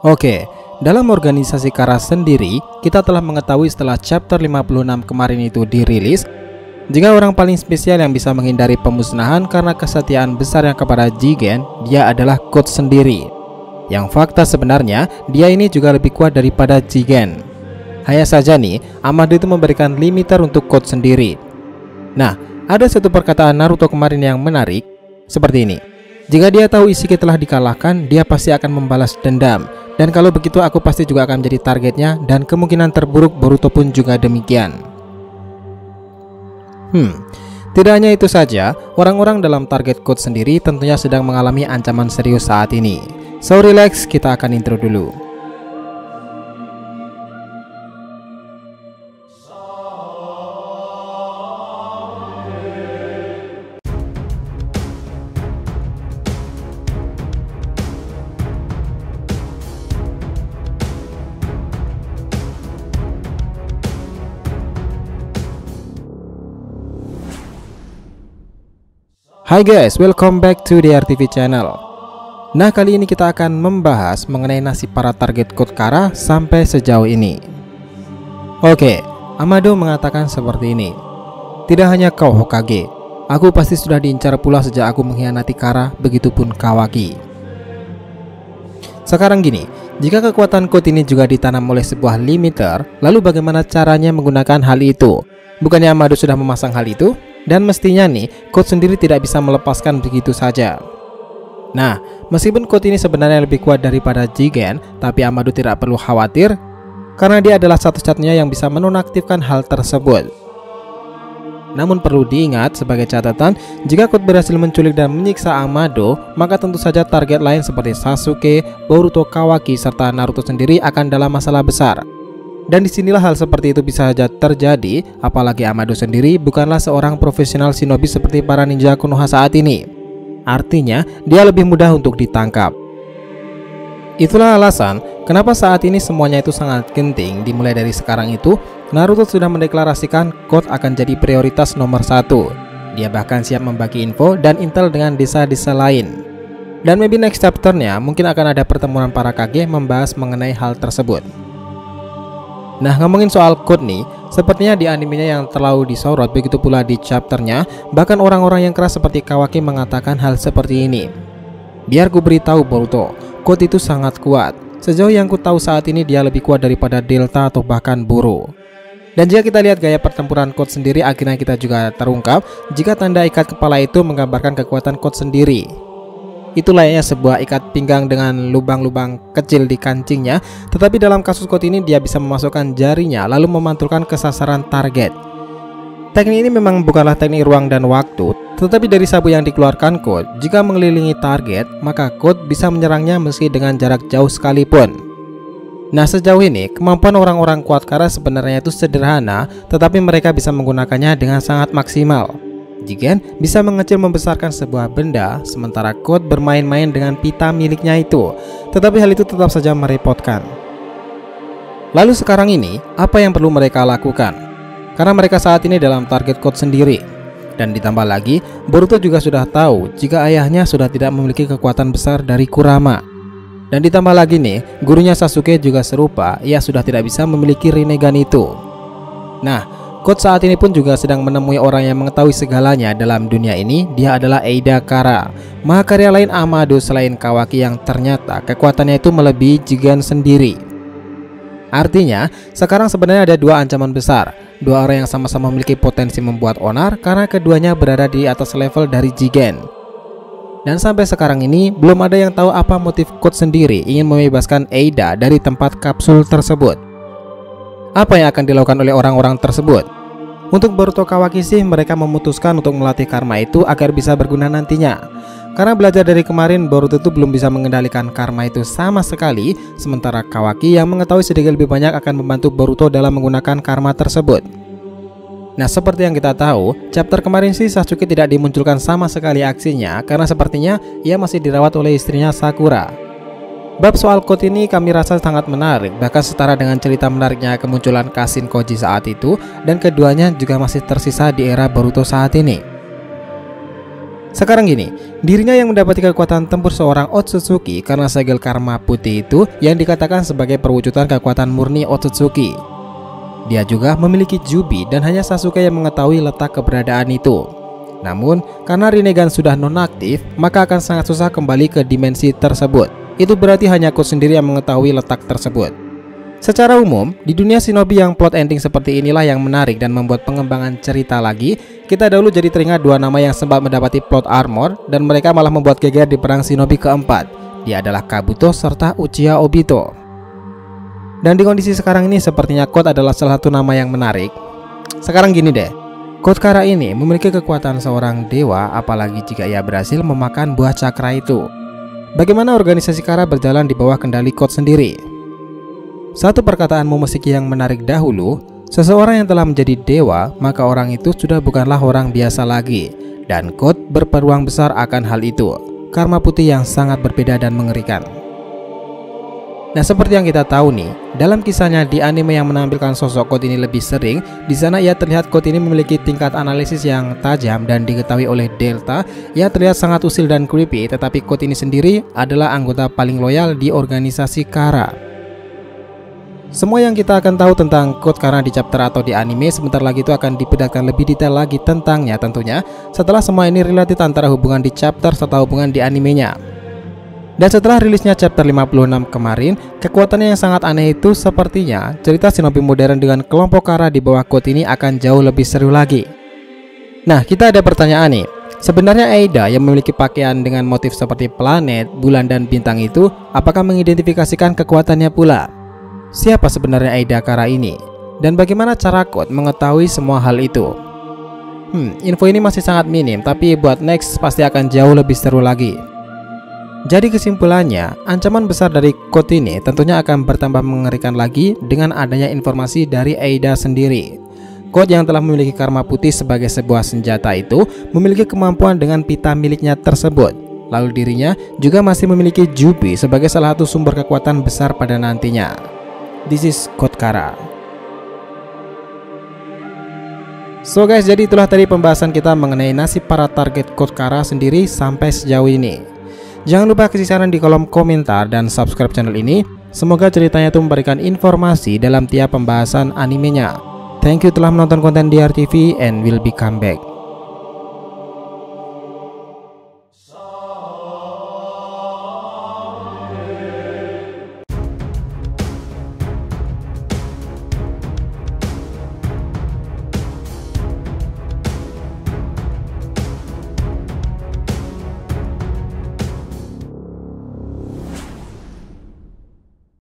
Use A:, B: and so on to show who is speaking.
A: Oke, dalam organisasi Kara sendiri, kita telah mengetahui setelah chapter 56 kemarin itu dirilis, jika orang paling spesial yang bisa menghindari pemusnahan karena kesetiaan besarnya kepada Jigen, dia adalah Code sendiri. Yang fakta sebenarnya, dia ini juga lebih kuat daripada Jigen. Hanya saja nih, Amado itu memberikan limiter untuk Code sendiri. Nah, ada satu perkataan Naruto kemarin yang menarik, seperti ini. Jika dia tahu Ishiki telah dikalahkan, dia pasti akan membalas dendam. Dan kalau begitu aku pasti juga akan menjadi targetnya, dan kemungkinan terburuk Boruto pun juga demikian. Tidak hanya itu saja, orang-orang dalam target Code sendiri tentunya sedang mengalami ancaman serius saat ini. So relax, kita akan intro dulu. Hai guys, welcome back to the RTV channel. Nah, kali ini kita akan membahas mengenai nasib para target Code Kara sampai sejauh ini. Oke, Amado mengatakan seperti ini. Tidak hanya kau Hokage, aku pasti sudah diincar pula sejak aku mengkhianati Kara, begitupun Kawaki. Sekarang gini, jika kekuatan Code ini juga ditanam oleh sebuah limiter, lalu bagaimana caranya menggunakan hal itu? Bukannya Amado sudah memasang hal itu? Dan mestinya nih, Code sendiri tidak bisa melepaskan begitu saja. Nah, meskipun Code ini sebenarnya lebih kuat daripada Jigen, tapi Amado tidak perlu khawatir, karena dia adalah satu-satunya yang bisa menonaktifkan hal tersebut. Namun perlu diingat sebagai catatan, jika Code berhasil menculik dan menyiksa Amado, maka tentu saja target lain seperti Sasuke, Boruto, Kawaki, serta Naruto sendiri akan dalam masalah besar. Dan disinilah hal seperti itu bisa saja terjadi, apalagi Amado sendiri bukanlah seorang profesional shinobi seperti para ninja Konoha saat ini. Artinya, dia lebih mudah untuk ditangkap. Itulah alasan kenapa saat ini semuanya itu sangat genting. Dimulai dari sekarang itu, Naruto sudah mendeklarasikan Code akan jadi prioritas nomor 1. Dia bahkan siap membagi info dan intel dengan desa-desa lain. Dan maybe next chapternya mungkin akan ada pertemuan para Kage membahas mengenai hal tersebut. Nah, ngomongin soal Code nih, sepertinya di animenya yang terlalu disorot, begitu pula di chapternya, bahkan orang-orang yang keras seperti Kawaki mengatakan hal seperti ini. Biar ku beritahu Boruto, Code itu sangat kuat. Sejauh yang ku tahu saat ini dia lebih kuat daripada Delta atau bahkan Buro. Dan jika kita lihat gaya pertempuran Code sendiri, akhirnya kita juga terungkap jika tanda ikat kepala itu menggambarkan kekuatan Code sendiri. Itu layaknya sebuah ikat pinggang dengan lubang-lubang kecil di kancingnya, tetapi dalam kasus Code ini dia bisa memasukkan jarinya lalu memantulkan ke sasaran target. Teknik ini memang bukanlah teknik ruang dan waktu, tetapi dari sabu yang dikeluarkan Code, jika mengelilingi target, maka Code bisa menyerangnya meski dengan jarak jauh sekalipun. Nah, sejauh ini kemampuan orang-orang kuat Kara sebenarnya itu sederhana, tetapi mereka bisa menggunakannya dengan sangat maksimal. Jigen bisa mengecil membesarkan sebuah benda, sementara Code bermain-main dengan pita miliknya itu. Tetapi hal itu tetap saja merepotkan. Lalu sekarang ini, apa yang perlu mereka lakukan? Karena mereka saat ini dalam target Code sendiri. Dan ditambah lagi, Boruto juga sudah tahu jika ayahnya sudah tidak memiliki kekuatan besar dari Kurama. Dan ditambah lagi nih, gurunya Sasuke juga serupa, ia sudah tidak bisa memiliki Rinnegan itu. Nah, Code saat ini pun juga sedang menemui orang yang mengetahui segalanya dalam dunia ini. Dia adalah Eida Kara, mahakarya lain Amado selain Kawaki yang ternyata kekuatannya itu melebihi Jigen sendiri. Artinya, sekarang sebenarnya ada dua ancaman besar. Dua orang yang sama-sama memiliki potensi membuat onar karena keduanya berada di atas level dari Jigen. Dan sampai sekarang ini belum ada yang tahu apa motif Code sendiri ingin membebaskan Eida dari tempat kapsul tersebut. Apa yang akan dilakukan oleh orang-orang tersebut? Untuk Boruto Kawaki sih, mereka memutuskan untuk melatih karma itu agar bisa berguna nantinya. Karena belajar dari kemarin, Boruto itu belum bisa mengendalikan karma itu sama sekali, sementara Kawaki yang mengetahui sedikit lebih banyak akan membantu Boruto dalam menggunakan karma tersebut. Nah, seperti yang kita tahu, chapter kemarin sih Sasuke tidak dimunculkan sama sekali aksinya, karena sepertinya ia masih dirawat oleh istrinya Sakura. Bab soal Code ini kami rasa sangat menarik, bahkan setara dengan cerita menariknya kemunculan Kashin Koji saat itu, dan keduanya juga masih tersisa di era Boruto saat ini. Sekarang gini, dirinya yang mendapati kekuatan tempur seorang Otsutsuki karena segel karma putih itu yang dikatakan sebagai perwujudan kekuatan murni Otsutsuki. Dia juga memiliki Jubi dan hanya Sasuke yang mengetahui letak keberadaan itu. Namun, karena Rinnegan sudah nonaktif, maka akan sangat susah kembali ke dimensi tersebut. Itu berarti hanya Code sendiri yang mengetahui letak tersebut. Secara umum, di dunia shinobi yang plot ending seperti inilah yang menarik dan membuat pengembangan cerita lagi. Kita dahulu jadi teringat dua nama yang sempat mendapati plot armor dan mereka malah membuat geger di perang shinobi keempat. Dia adalah Kabuto serta Uchiha Obito. Dan di kondisi sekarang ini sepertinya Code adalah salah satu nama yang menarik. Sekarang gini deh, Code Kara ini memiliki kekuatan seorang dewa, apalagi jika ia berhasil memakan buah cakra itu. Bagaimana organisasi Kara berjalan di bawah kendali Code sendiri? Satu perkataan Momoshiki yang menarik dahulu, seseorang yang telah menjadi dewa, maka orang itu sudah bukanlah orang biasa lagi. Dan Code berpeluang besar akan hal itu. Karma putih yang sangat berbeda dan mengerikan. Nah, seperti yang kita tahu nih, dalam kisahnya di anime yang menampilkan sosok Code ini lebih sering, di sana ia terlihat Code ini memiliki tingkat analisis yang tajam dan diketahui oleh Delta. Ia terlihat sangat usil dan creepy, tetapi Code ini sendiri adalah anggota paling loyal di organisasi Kara. Semua yang kita akan tahu tentang Code karena di chapter atau di anime sebentar lagi itu akan diperlihatkan lebih detail lagi tentangnya tentunya setelah semua ini related antara hubungan di chapter serta hubungan di animenya. Dan setelah rilisnya chapter 56 kemarin, kekuatannya yang sangat aneh itu sepertinya cerita shinobi modern dengan kelompok Kara di bawah Code ini akan jauh lebih seru lagi. Nah, kita ada pertanyaan nih. Sebenarnya Eida yang memiliki pakaian dengan motif seperti planet, bulan, dan bintang itu apakah mengidentifikasikan kekuatannya pula? Siapa sebenarnya Eida Kara ini? Dan bagaimana cara Code mengetahui semua hal itu? Info ini masih sangat minim, tapi buat next pasti akan jauh lebih seru lagi. Jadi kesimpulannya, ancaman besar dari Code ini tentunya akan bertambah mengerikan lagi dengan adanya informasi dari Eida sendiri. Code yang telah memiliki karma putih sebagai sebuah senjata itu memiliki kemampuan dengan pita miliknya tersebut. Lalu dirinya juga masih memiliki Jubi sebagai salah satu sumber kekuatan besar pada nantinya. This is Code Kara. So guys, jadi itulah tadi pembahasan kita mengenai nasib para target Code Kara sendiri sampai sejauh ini. Jangan lupa kasih saran di kolom komentar dan subscribe channel ini. Semoga ceritanya itu memberikan informasi dalam tiap pembahasan animenya. Thank you telah menonton konten DRTV and will be come back.